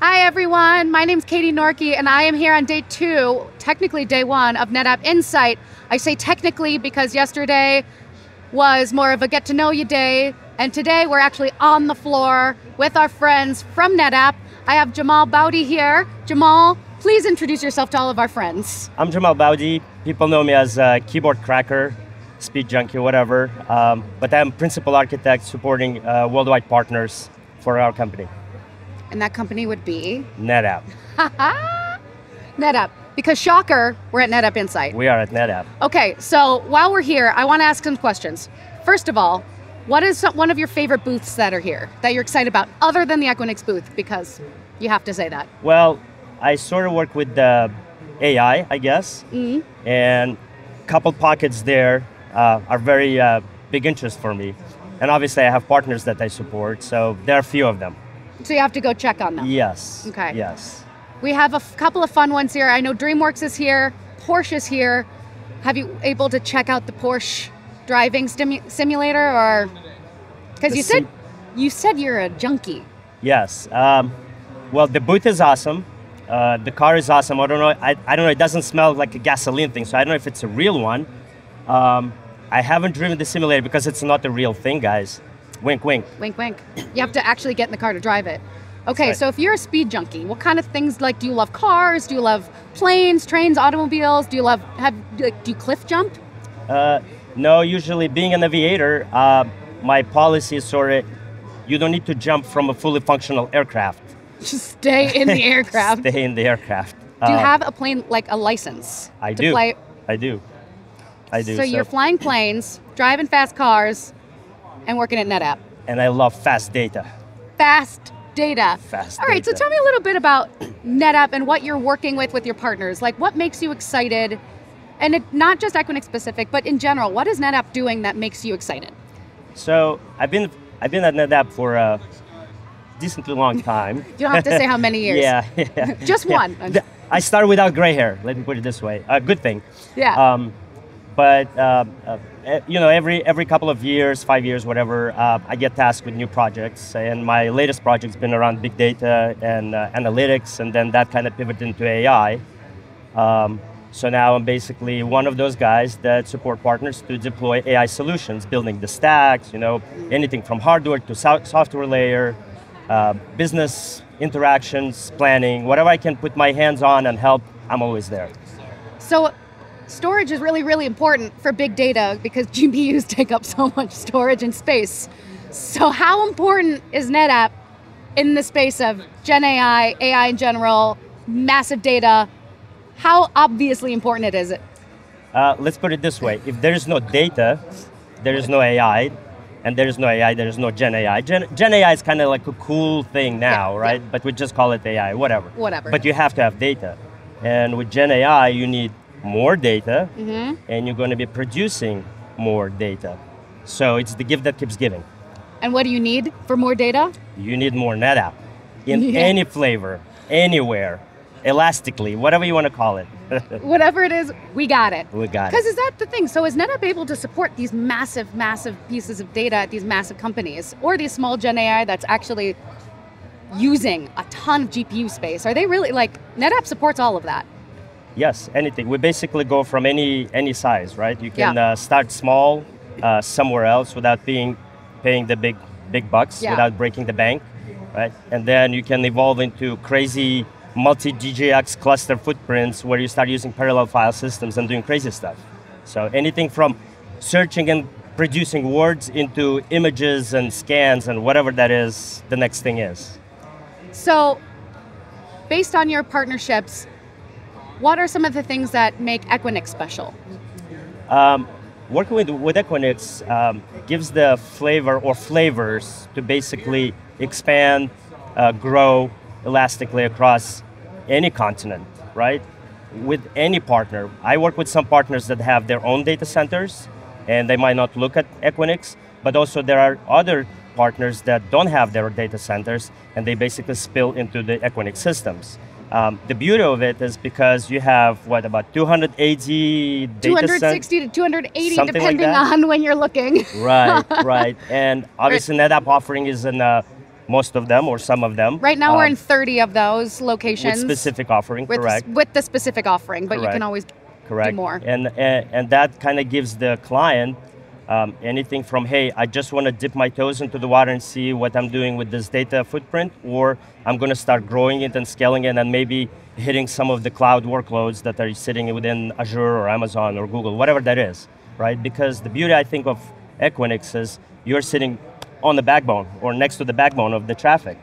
Hi everyone, my name's Katie Norkey and I am here on day 2, technically day 1 of Netapp Insight. I say technically because yesterday was more of a get to know you day, and today we're actually on the floor with our friends from Netapp. I have Jamal Boudi here. Jamal, please introduce yourself to all of our friends. I'm Jamal Boudi. People know me as keyboard cracker, speed junkie, whatever. But I'm principal architect supporting worldwide partners for our company. And that company would be? Netapp. Netapp. Because shocker, we're at Netapp Insight. We are at Netapp. Okay, so while we're here, I want to ask some questions. First of all, what is one of your favorite booths that are here that you're excited about, other than the Equinix booth? Because you have to say that. Well, I sort of work with AI, I guess. Mm-hmm. And a couple pockets there are very big interest for me. And obviously I have partners that I support, so there are a few of them. So you have to go check on them? Yes. Okay. Yes. We have a couple of fun ones here. I know DreamWorks is here, Porsche is here. Have you able to check out the Porsche driving simulator, or because you said you're a junkie? Yes. Well, the booth is awesome. The car is awesome. I don't know. I don't know. It doesn't smell like a gasoline thing, so I don't know if it's a real one. I haven't driven the simulator because it's not a real thing, guys. Wink, wink. Wink, wink. You have to actually get in the car to drive it. Okay, right. So if you're a speed junkie, what kind of things, like, do you love cars? Do you love planes, trains, automobiles? Do you cliff jump? No, usually being an aviator, my policy is sort of, you don't need to jump from a fully functional aircraft. Just stay in the aircraft. Stay in the aircraft. Do you have a plane, like a license? I do. I do. So you're flying planes, driving fast cars, and working at Netapp. And I love fast data. Fast data. Fast All right, data. So tell me a little bit about Netapp and what you're working with your partners. Like, what makes you excited? And not just Equinix specific, but in general, what is Netapp doing that makes you excited? So I've been at Netapp for a decently long time. You don't have to say how many years. Yeah. Just one. I started without gray hair, let me put it this way. A good thing. Yeah. But you know, every couple of years, 5 years, whatever, I get tasked with new projects. And my latest project's been around big data and analytics, and then that kind of pivoted into AI. So now I'm basically one of those guys that support partners to deploy AI solutions, building the stacks, you know, anything from hardware to software layer, business interactions, planning, whatever I can put my hands on and help, I'm always there. So storage is really, really important for big data because GPUs take up so much storage and space. So how important is Netapp in the space of genAI, AI in general, massive data? How obviously important is it? Let's put it this way. If there is no data, there is no AI, and there is no AI, there is no genAI. GenAI is kind of like a cool thing now, right? Yeah. But we just call it AI, whatever. Whatever. But you have to have data. And with genAI, you need more data, and you're going to be producing more data. So it's the gift that keeps giving. And what do you need for more data? You need more Netapp in any flavor, anywhere, elastically, whatever you want to call it. Whatever it is, we got it. We got it. Because is that the thing? So is Netapp able to support these massive, massive pieces of data at these massive companies, or these small GenAI that's actually using a ton of GPU space? Are they really, like, Netapp supports all of that? Yes, anything. We basically go from any size, right? You can start small somewhere else without paying the big bucks, without breaking the bank, right? And then you can evolve into crazy multi-DGX cluster footprints where you start using parallel file systems and doing crazy stuff. So anything from searching and producing words into images and scans and whatever that is, the next thing is. So based on your partnerships, what are some of the things that make Equinix special? Working with Equinix gives the flavor or flavors to basically expand, grow elastically across any continent, right? With any partner. I work with some partners that have their own data centers, and they might not look at Equinix, but also there are other partners that don't have their data centers, and they basically spill into the Equinix systems. The beauty of it is because you have, what, about 280 data 260 to 280, depending like on when you're looking. Right, right. And obviously Netapp offering is an most of them or some of them. Right now we're in 30 of those locations. With specific offering, correct. With the specific offering, but Correct. you can always Correct. do more. And that kind of gives the client anything from, hey, I just want to dip my toes into the water and see what I'm doing with this data footprint, or I'm going to start growing it and scaling it and maybe hitting some of the cloud workloads that are sitting within Azure or Amazon or Google, whatever that is, right? Because the beauty, I think, of Equinix is you're sitting on the backbone or next to the backbone of the traffic.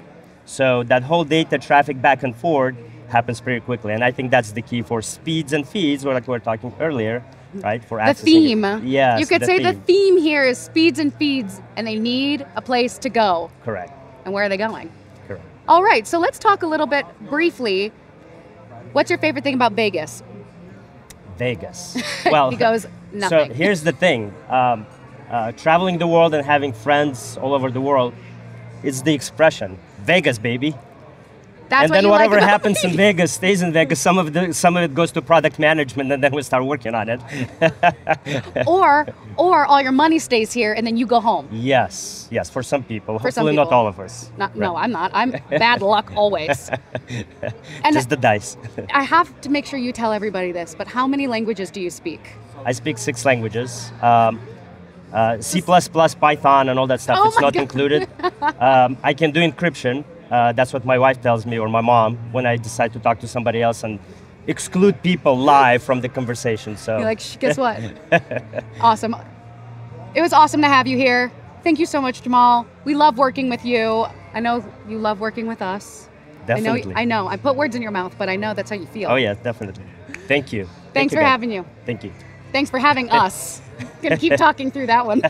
So that whole data traffic back and forth happens pretty quickly. And I think that's the key for speeds and feeds, like we were talking earlier, right? For accessing. The theme. Yes, you could say the theme here is speeds and feeds, and they need a place to go. Correct. And where are they going? Correct. All right, so let's talk a little bit briefly. What's your favorite thing about Vegas? Vegas. Well, he goes, nothing. So here's the thing. Traveling the world and having friends all over the world, it's the expression, Vegas, baby. That's and what then whatever like about happens in Vegas stays in Vegas. Some of it goes to product management, and then we start working on it. or all your money stays here, and then you go home. Yes, for some people. For Hopefully some not people. all of us. No, I'm not. I'm bad luck always. And just the dice. I have to make sure you tell everybody this, but how many languages do you speak? I speak 6 languages. C++, Python, and all that stuff. Oh it's not God. included. I can do encryption. That's what my wife tells me, or my mom, when I decide to talk to somebody else and exclude people live from the conversation. So you're like, guess what? Awesome. It was awesome to have you here. Thank you so much, Jamal. We love working with you. I know you love working with us. Definitely. I know. I put words in your mouth, but I know that's how you feel. Oh yeah, definitely. Thank you. Thanks for having you. Thank you. Thanks for having us. Gonna keep talking through that one.